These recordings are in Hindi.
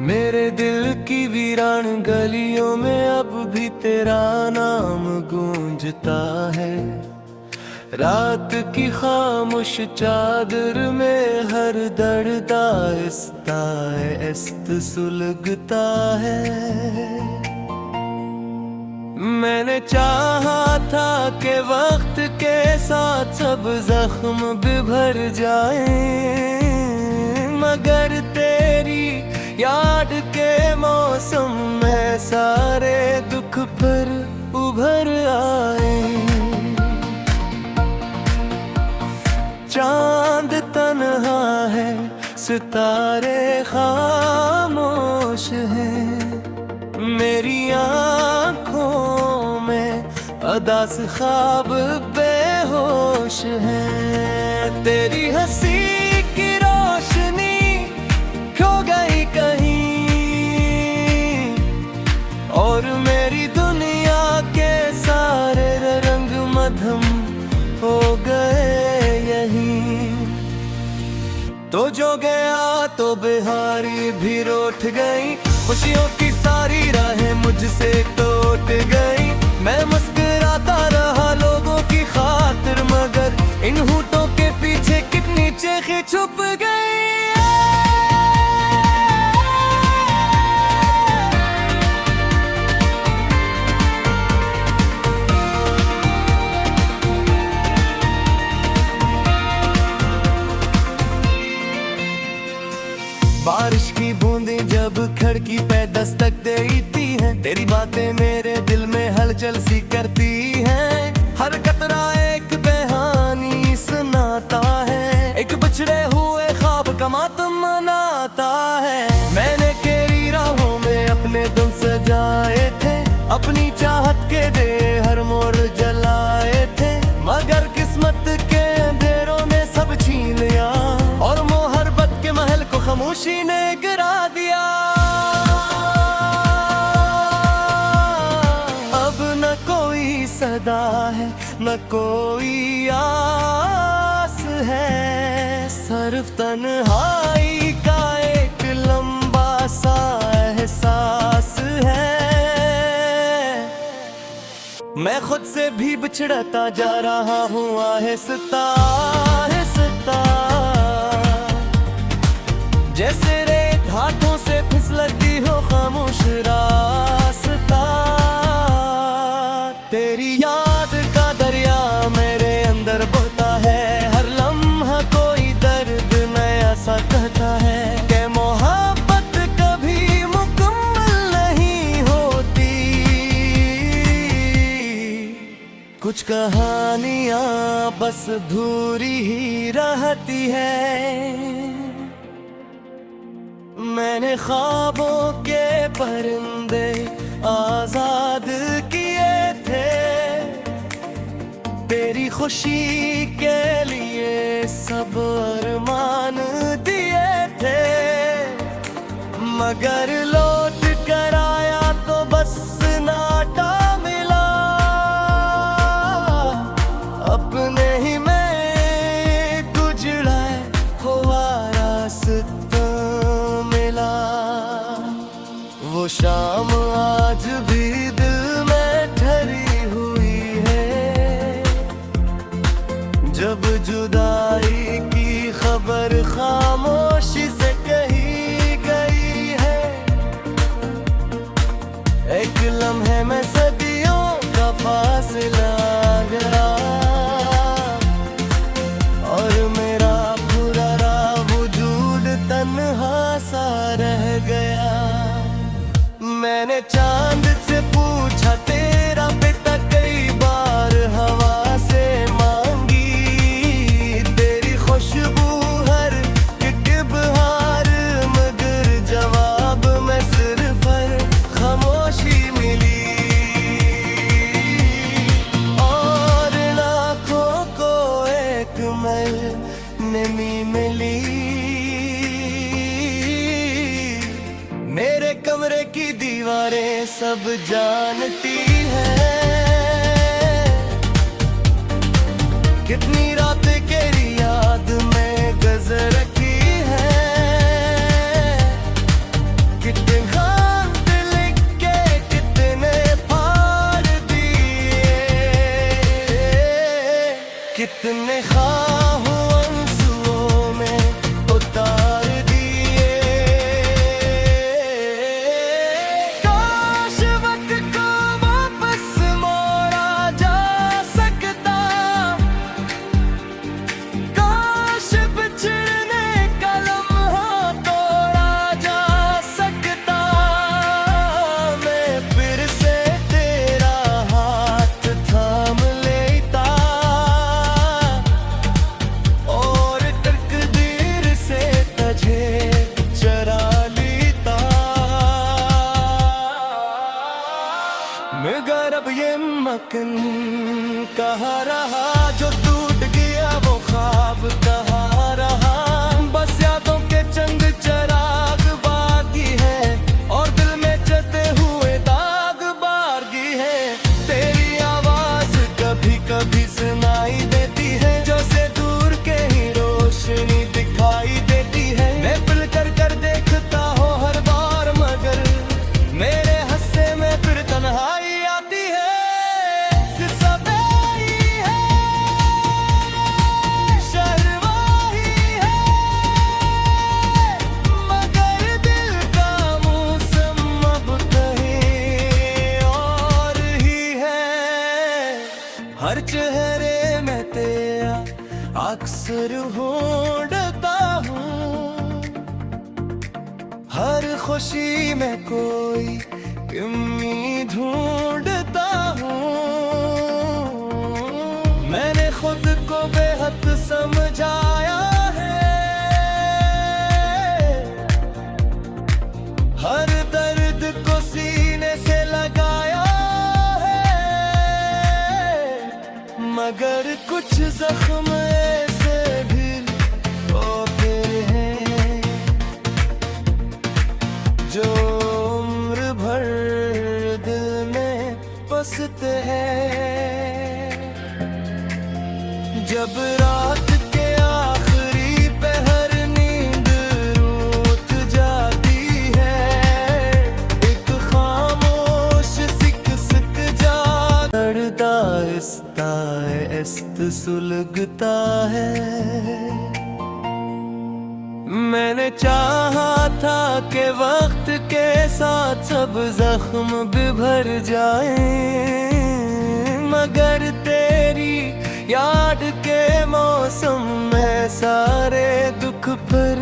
मेरे दिल की वीरान गलियों में अब भी तेरा नाम गूंजता है। रात की खामोश चादर में हर दर्द आहिस्ता आहिस्ता सुलगता है। मैंने चाहा था कि वक्त के साथ सब जख्म भी भर जाएं, मगर तेरी याद के मौसम में सारे दुख फिर उभर आए। चांद तन्हा है, सितारे खामोश हैं, मेरी आँखों में अदास ख्वाब बेहोश हैं। तेरी हंसी की रोशनी खो गई कहीं और मेरी दुनिया के सारे रंग मध्यम हो गए यहीं। तो जो गया तो बिहारी भी रूठ गई, खुशियों की सारी राहें मुझसे टूट गई। मैं मुस्कुराता रहा लोगों की खातिर, मगर इन होठों के पीछे कितनी चीखें छुप गई। बारिश की बूंदें जब खिड़की पे दस्तक देती हैं, तेरी बातें मेरे दिल में हलचल सी करती हैं। हर कतरा एक कहानी सुनाता है, एक बिछड़े हुए ख्वाब का मातम मनाता है। मैंने तेरी राहों में अपने दिल सजाए थे, अपनी चाहत के दे हर मोड़ जलाए थे, मगर किस्मत के अंधेरों ने सब छीन लिया और मोहब्बत के महल को खामोशी ने गिरा दिया। अब न कोई सदा है, न कोई आस है, सिर्फ तन्हाई का एक लंबा सा एहसास है। मैं खुद से भी बिछड़ता जा रहा हूँ आहिस्ता आहिस्ता, जैसे रेत हाथों से फिसलती हो खामोश रास्ता। तेरी याद का दरिया मेरे अंदर बहता है, हर लम्हा कोई दर्द नया सा कहता है कि मोहब्बत कभी मुकम्मल नहीं होती। कुछ कहानियाँ बस अधूरी ही रहती है। मैंने ख्वाबों के परिंदे आजाद किए थे, तेरी खुशी के लिए सब अरमान दिए थे, मगर लौट कर आया तो बस नाटा मिला। अपने ही में गुजरा हुआ रास्ता वो शाम आज भी दिल में ठहरी हुई है, जब जुदाई की खबर खामोशी से कही गई है। एक लम्हे में सदियों का फासला गया और मेरा पूरा वजूद तन्हा सा रह गया। मैंने चांद से पूछा तेरा पिता कई बार हवा से मांगी, तेरी खुशबू हर एक बहार, मगर जवाब में सिर्फ खामोशी मिली। और लाखों को एक नमी मिली। मेरे कमरे की दीवारें सब जानती हैं, कितनी रातें तेरी याद में गुजर की है। मगर अब ये मकन कहाँ रहा, जो टूट गया वो ख्वाब कहाँ रहा। बस यादों के चंद चिराग बाकी है और दिल में जलते हुए दाग बागी है। तेरी आवाज कभी कभी सुनाई देती है, जैसे दूर के ही रोशनी दिखाई देती है। मैं पिल कर कर देखता हूँ हर बार, मगर मेरे हंसने में फिर तन्हाई आती है। हर चेहरे में तेरा अक्सर ढूंढता हूँ, हर खुशी में कोई कमी ढूंढता हूँ। मैंने खुद को बेहद समझाया है, हर दर्द को सीने से लगाया, मगर कुछ जख्म ऐसे भी होते हैं जो उम्र भर दिल में बसते हैं। जब रात के आखिरी पहर नींद रूठ जाती है, एक खामोश सिक सिक जा दर्दा ऐस्त सुलगता है। मैंने चाहा था कि वक्त के साथ सब जख्म भी भर जाए, मगर तेरी याद के मौसम में सारे दुख फिर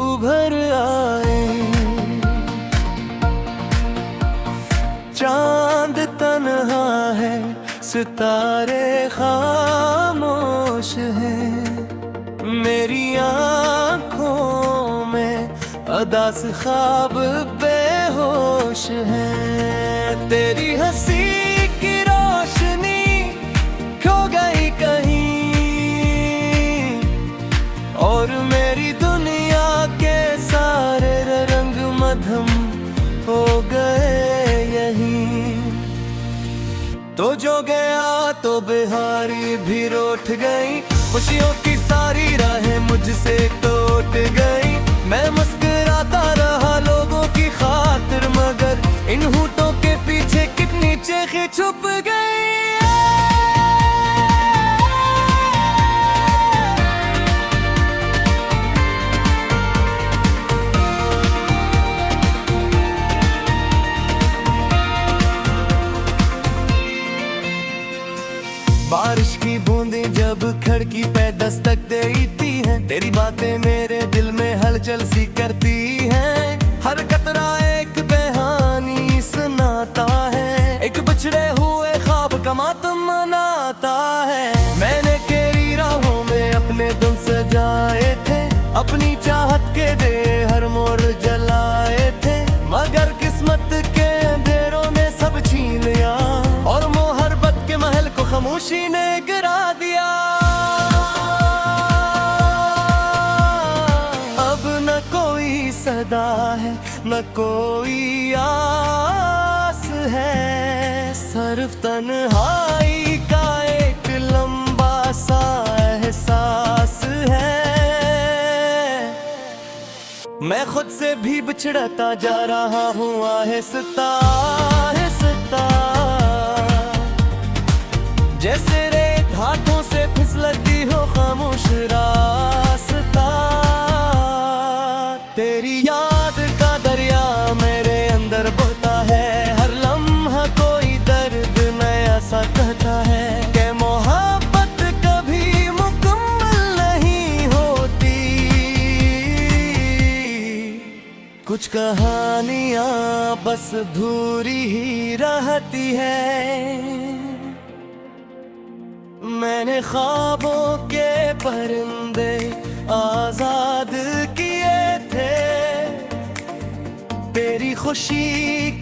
उभर आए। चांद तन्हा है, सितारे खामोश हैं, मेरी आँखों में अदास ख्वाब बेहोश हैं। तेरी हंसी की रोशनी खो गई कहीं और मेरी दुनिया के सारे रंग मधम हो गए यहीं। तो जो गया तो बिहारी भी रूठ गई, खुशियों की सारी राहें मुझसे टूट गई। मैं मुस्कुराता रहा लोगों की खातिर, मगर इन होठों के पीछे कितनी चीखें छुप गई। बारिश की बूंदें जब खिड़की पे दस्तक देती हैं, तेरी बातें मेरे दिल में हलचल सी करती हैं। हर कतरा एक कहानी सुनाता है, एक बिछड़े हुए ख्वाब का मातम मनाता है। मैंने तेरी राहों में अपने दिल सजाए थे, अपनी चाहत के दे हर मोड़ जलाए थे, मगर किस्मत के अंधेरों ने सब छीन लिया और मोहब्बत के महल को खामोशी ने गिरा दिया। अब न कोई सदा है, न कोई आस है, सिर्फ तन्हाई का एक लंबा सा एहसास है। मैं खुद से भी बिछड़ता जा रहा हूँ आहिस्ता आहिस्ता, जैसे रेत हाथों से फिसलती हो खामोश रास्ता। तेरी याद का दरिया मेरे अंदर बहता है, हर लम्हा कोई दर्द नया सा कहता है कि मोहब्बत कभी मुकम्मल नहीं होती। कुछ कहानियाँ बस अधूरी ही रहती है। मैंने ख्वाबों के परिंदे आजाद किए थे, तेरी खुशी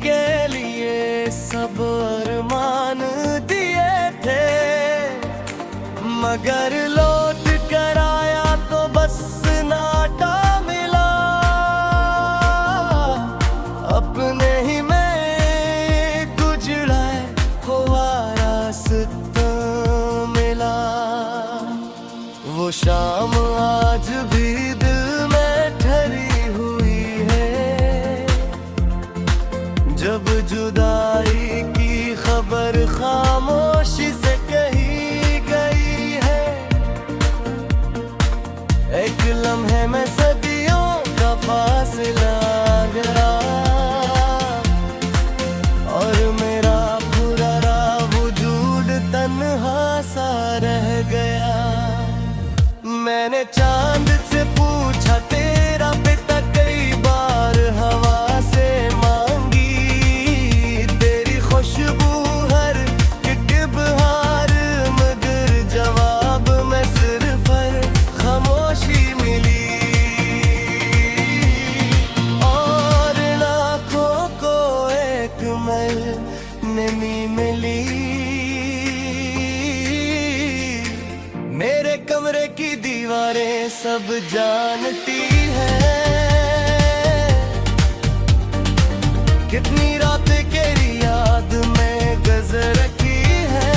के लिए ये सब अरमान दिए थे, मगर लौट कर आया तो बस नाटा मिला। अपने ही में गुजरा हुआ रास्ता मिला। वो शाम आज भी दिल में ठहरी हुई है, जब जुदाई की खबर खामोशी से कही गई है। एक लम्हे में सदियों का फासला गया, और मेरा पूरा वजूद तन्हा सा रह गया। मैंने चांद से पूछा तेरा पिता, कई बार हवा से मांगी तेरी खुशबू हर एक बहार, मगर जवाब में सिर्फ खामोशी मिली। और लाखों को एक नमी मिली। मेरे कमरे की दीवारें सब जानती है, कितनी रात तेरी याद में गुजर रखी है।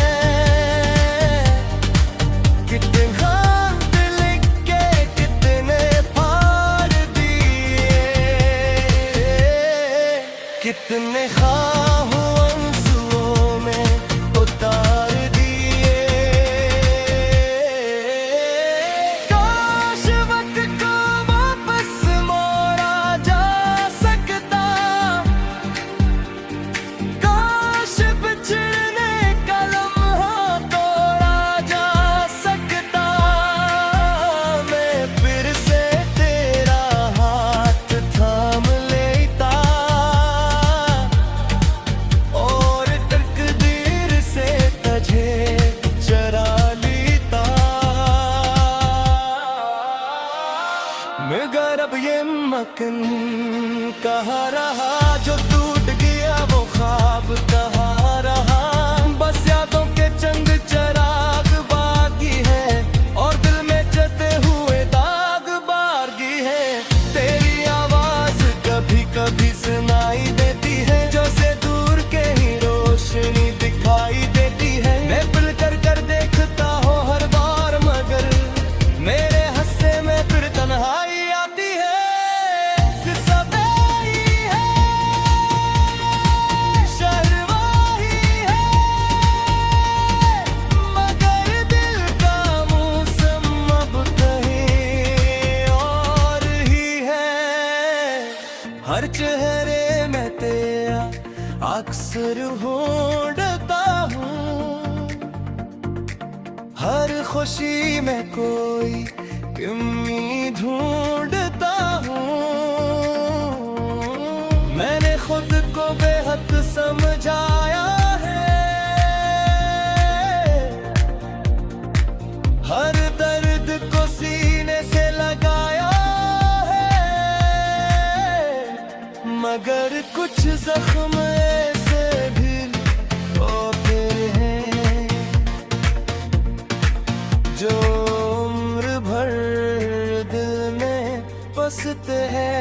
कितने खत लिख के कितने फाड़ दिए, कितने ख्वाहों आंसुओं में उतार दिए। काश वक्त को वापस मोड़ा जा सकता, काश बिछड़ने का लम्हा तोड़ा जा सकता। मैं फिर से तेरा हाथ थाम लेता, और तकदीर से तुझे चरा लेता। मगर अब ये मकन कहाँ रहा, जो टूट गया वो ख्वाब कहाँ रहा। बस यादों के चंद चराग बाकी है, और दिल में जलते हुए दाग बागी है। तेरी आवाज कभी कभी सुनाई देती है, जैसे दूर के ही रोशनी दिखाई देती है। मैं पिल कर देखता हूँ हर बार, मगर मेरे हंसे में फिर तन्हाई आती है। सदाई है, शर्माही है, मगर दिल का मौसम अब कहीं और ही है। हर चेहरे में तेरा अक्सर ढूंढता हूँ, हर खुशी में कोई कमी ढूंढता हूँ। मैंने खुद को बेहद समझाया है, हर दर्द को सीने से लगाया है। मगर कुछ जख्म ऐसे भी होते हैं, जो उम्र भर दिल में बसते हैं।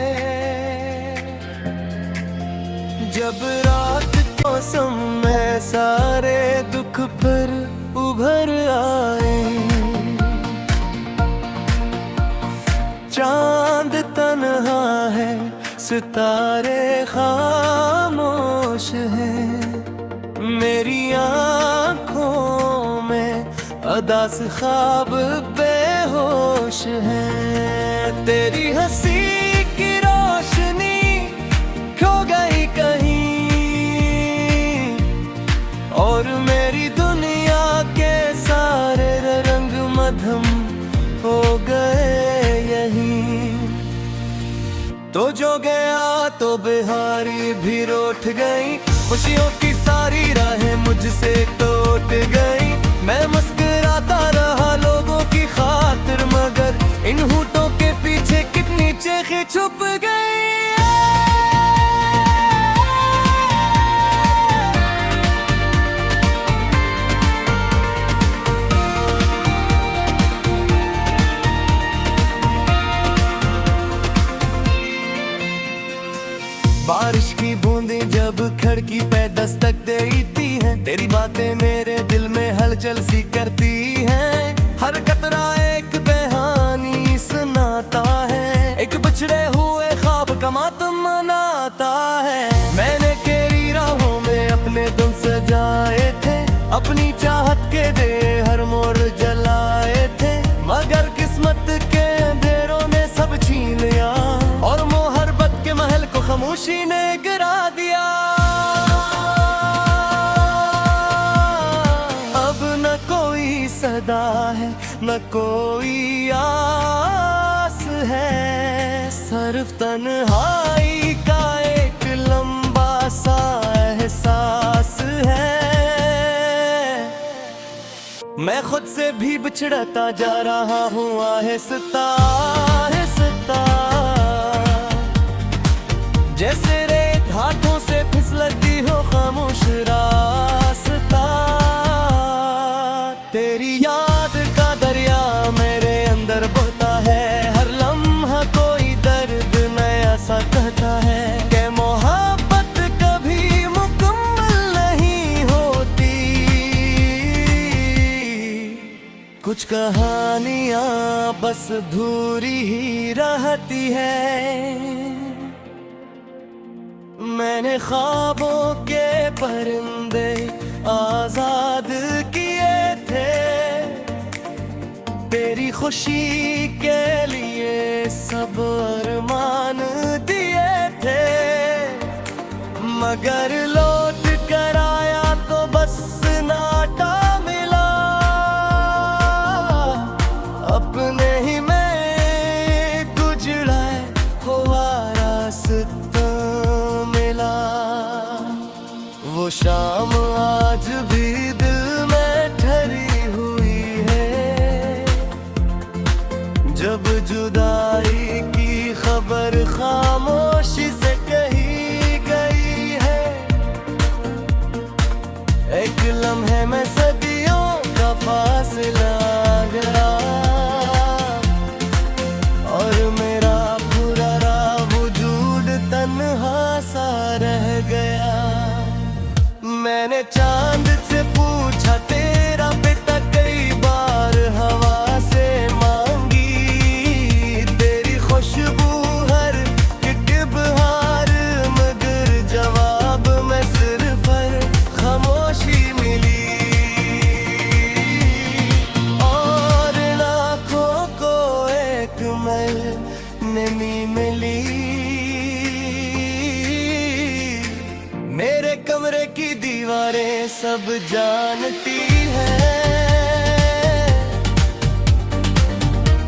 जब रात के मौसम में सारे दुख पर उभर आए, चांद तन्हा है, सितारे खामोश हैं। मेरी आँखों में अदास ख्वाब बेहोश हैं। तेरी हंसी की रोशनी खो गई कहीं, और मेरी दुनिया के सारे रंग मधम हो गए यहीं। तो जो गया तो बिहारी भी रोट गई, खुशियों की सारी राहें मुझसे टूट गई। मैं मुस्कुराता रहा लोगों की खातिर, मगर इन होठों के पीछे कितनी चीखें छुप गई। बारिश की बूंदें जब खिड़की पे दस्तक देती हैं, तेरी बातें मेरे दिल में हलचल सी करती हैं। हर कतरा एक कहानी सुनाता है, एक बिछड़े हुए ख्वाब का मातम मनाता है। मैंने तेरी राहों में अपने दिल सजाए थे, अपनी चाहत के दे हर मोड़ जलाए थे, मगर किस्मत के अंधेरों ने सब छीन लिया और मोहब्बत के महल को खामोशी ने गिरा दिया। अब न कोई सदा है न कोई आस है, सिर्फ तन्हाई का एक लंबा सा एहसास है। मैं खुद से भी बिछड़ता जा रहा हूँ आहिस्ता आहिस्ता, जैसे रेत हाथों से फिसलती हो खामोश रास्ता। तेरी याद का दरिया मेरे अंदर बहता है, हर लम्हा कोई दर्द नया सा कहता है कि मोहब्बत कभी मुकम्मल नहीं होती। कुछ कहानियां बस अधूरी ही रहती है। मैंने ख्वाबों के परिंदे आजाद किए थे, तेरी खुशी के लिए सब अरमान दिए थे, मगर लौट कर आया तो बस नाटा मिला। अपने ही में गुजरा हुआ रास्ता मिला। वो शाम आज भी दिल में ठहरी हुई है, जब जुदाई की खबर खामोशी से कही गई है। एक लम्हे में सदियों का फासला गया और मेरा पूरा वजूद तन्हा सा रह गया। मैंने चांद से पूछा तेरा बेटा कई बार हवा से मांगी, तेरी खुशबू हर एक बहार, मगर जवाब में सिर्फ खामोशी मिली। और लाखों को एक नमी मिली। मेरे कमरे की दीवारें सब जानती हैं,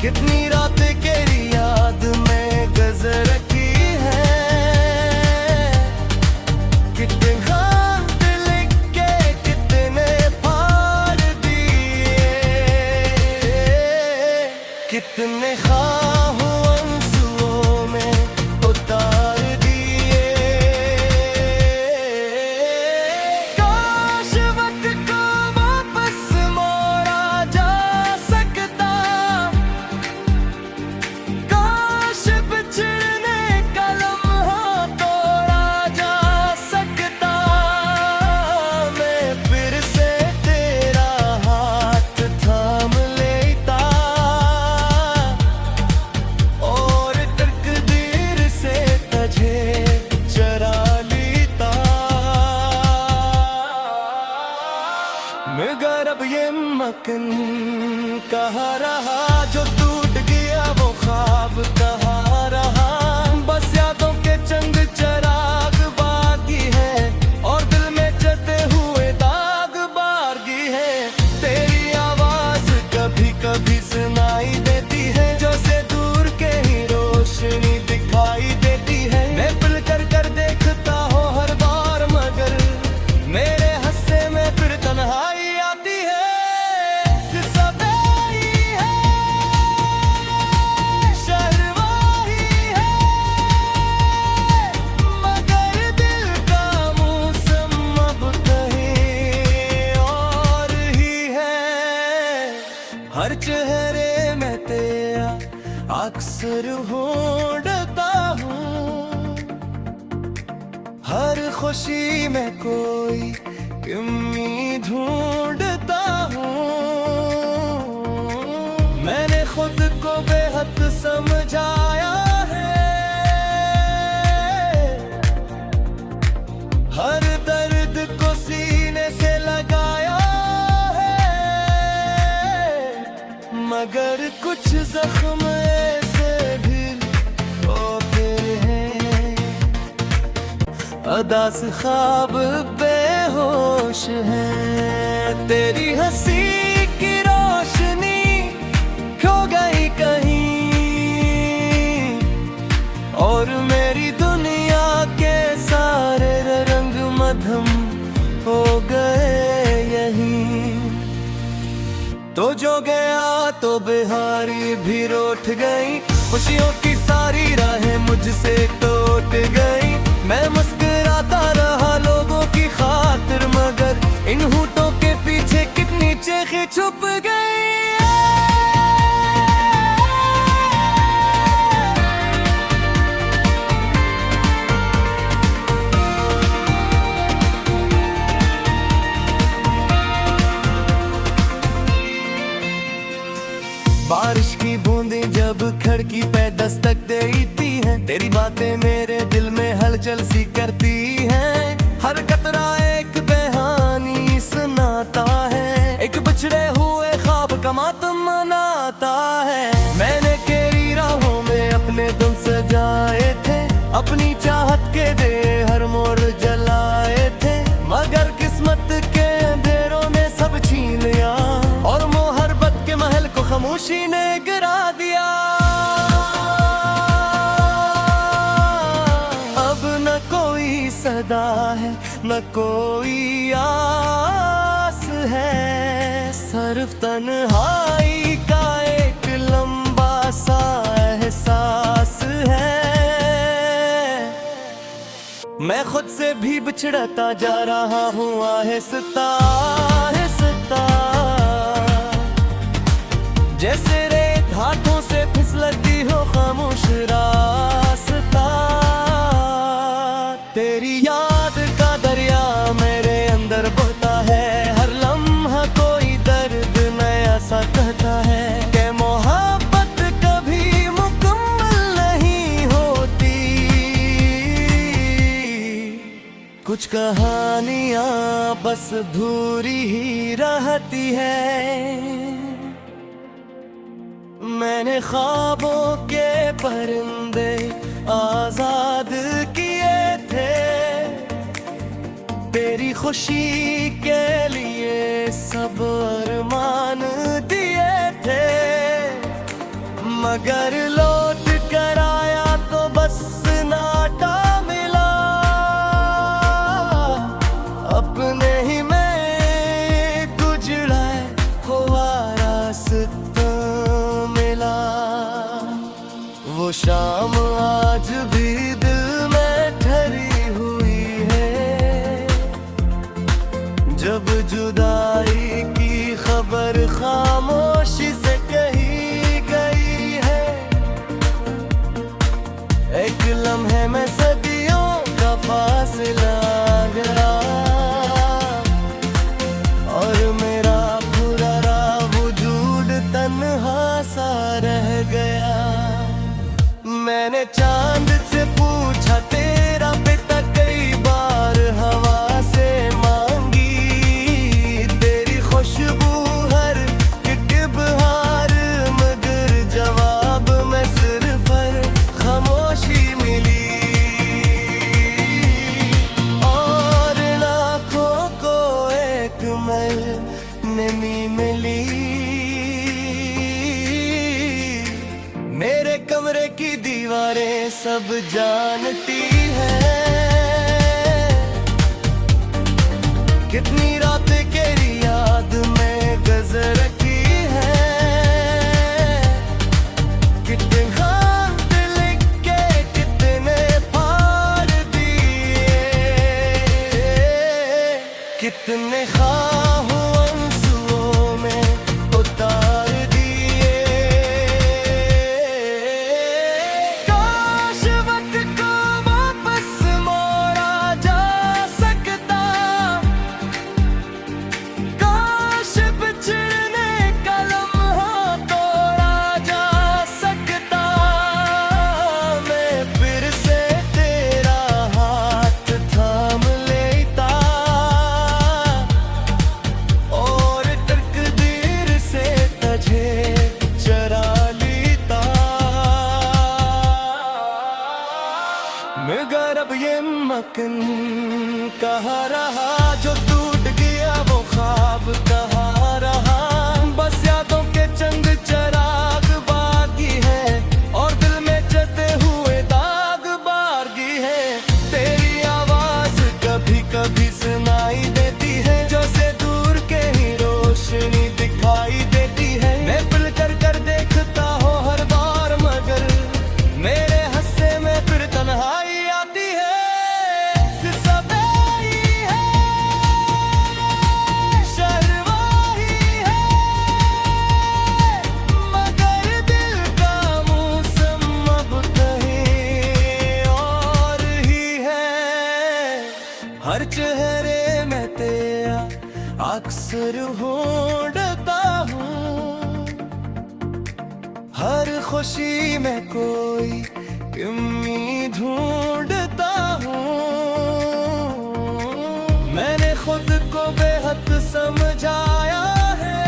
कितनी रातें तेरी याद में गुजर की हैं, कितने खत लिख के कितने फाड़ दिए, कितने ख्वाहों आंसुओं में उतार दिए। काश वक्त को वापस मोड़ा जा सकता, काश बिछड़ने का लम्हा तोड़ा जा सकता, मैं फिर से तेरा हाथ थाम लेता और तकदीर से तुझे चरा लेता। मगर अब ये मकन कहाँ रहा, जो टूट गया वो ख्वाब कहाँ रहा। बस यादों के चंद चराग बाकी है और दिल में जलते हुए दाग बाकी है। तेरी आवाज कभी कभी सुनाई देती है, जो से दूर के ही रोशनी दिखाई देती है। मैं पिल कर देखता हूँ हर बार, मगर मेरे हंसे में फिर तन्हाई आती है। सदाई है, शर्माही है, मगर दिल का मौसम अब कहीं और ही है। हर चेहरे में तेरा अक्सर ढूंढता हूँ, हर खुशी में कोई कमी ढूंढता हूँ। मैंने खुद को बेहद समझाया है, हर दर्द को सीने से लगाया है, मगर कुछ जख्म ऐसे भी होते हैं, अदास ख्वाब बेहोश है। तेरी हंसी की रोशनी खो गई कहीं, और मेरी दुनिया के सारे रंग मध्यम हो गए यहीं। तो जो गया तो बिहारी भी रूठ गई, खुशियों की सारी राहें मुझसे टूट गई। मैं मुस्कुराता रहा लोगों की खातिर, मगर इन होठों के पीछे कितनी चीखें छुप गई। बारिश की बूंदें जब खिड़की पे दस्तक देती हैं, तेरी बातें मेरे दिल में हलचल सी करती हैं। हर कतरा एक कहानी सुनाता है, एक बिछड़े हुए ख्वाब का मातम मनाता है। मैंने तेरी राहों में अपने दिल सजाए थे, अपनी चाहत के दे हर मोड़ जलाए थे, मगर किस्मत के अंधेरों ने सब छीन लिया, और मोहब्बत के महल को खामोशी ने गिरा दिया। अब न कोई सदा है, न कोई आस है, सिर्फ तन्हाई का एक लंबा सा एहसास है। मैं खुद से भी बिछड़ता जा रहा हूँ आहिस्ता आहिस्ता, जैसे रेत हाथों से फिसलती हो खामोश रास्ता। तेरी याद का दरिया मेरे अंदर बहता है, हर लम्हा कोई दर्द नया सा कहता है, कि मोहब्बत कभी मुकम्मल नहीं होती। कुछ कहानियाँ बस अधूरी ही रहती है। मैंने ख्वाबों के परिंदे आजाद किए थे, तेरी खुशी के लिए सब अरमान दिए थे, मगर लौट कर आया तो बस नाटा मिला। अपने ही में गुजरा हुआ रास्ता वो शाम आज भी दिल में ठहरी हुई है, जब जुदाई की खबर खामोशी से कही गई है। एक लम्हे में सदियों का फासला गया, और मेरा पूरा वजूद तन्हा सा रह गया। मैंने चांद से पूछा तेरा बेटा कई बार, हवा से मांगी तेरी खुशबू हर एक बहार, मगर जवाब में सिर्फ खामोशी मिली, और लाखों को एक नमी मिली। मेरे कमरे की दीवारें सब जानती हैं, कितनी रातें तेरी याद में गुजर की हैं, कितने हाथ लिख के कितने फाड़ दिए, कितने ख्वाहों आंसुओं में उतार दिए। काश वक्त को वापस मोड़ा कहाँ रहा जो टूट गया वो ख्वाब कहाँ रहा। बस यादों के चंद चराग बाकी है और दिल में जलते हुए दाग बाकी है। तेरी आवाज कभी कभी सुनाई देती है जैसे दूर के ही रोशनी दिखाई देती है। मैं पिल कर देखता हूँ हर बार मगर मेरे हंसे में फिर तन्हाई आती है। सब यही है, शर्वाही है, मगर दिल का मौसम अब कहीं और ही है। हर चेहरे में तेरा अक्सर ढूंढता हूँ, हर खुशी में कोई उम्मीद ढूंढता हूँ। मैंने खुद को बेहद समझाया है,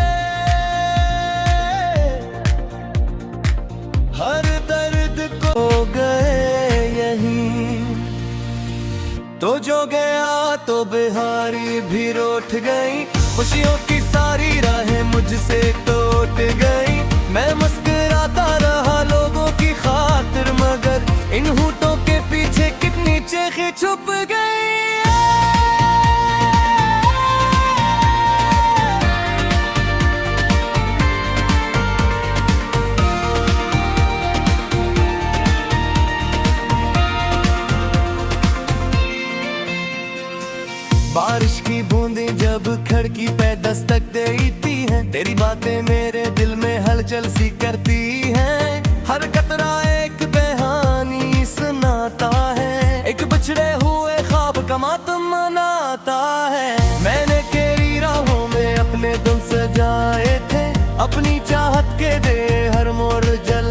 हर दर्द को हो गए यहीं तो जो गया तो बिहारी भी रूठ गई। खुशियों की सारी राहें मुझसे टूट गई। मैं मुस्कुराता रहा लोगों की खातिर मगर इन होठों के पीछे कितनी चीखें छुप गई। बारिश की बूंदें जब खिड़की पे दस्तक देती हैं, तेरी बातें मेरे दिल में हलचल सी करती हैं। हर कतरा एक कहानी सुनाता है, एक बिछड़े हुए ख्वाब का मातम मनाता है। मैंने तेरी राहों में अपने दिन सजाए थे, अपनी चाहत के दे हर मोड़ जल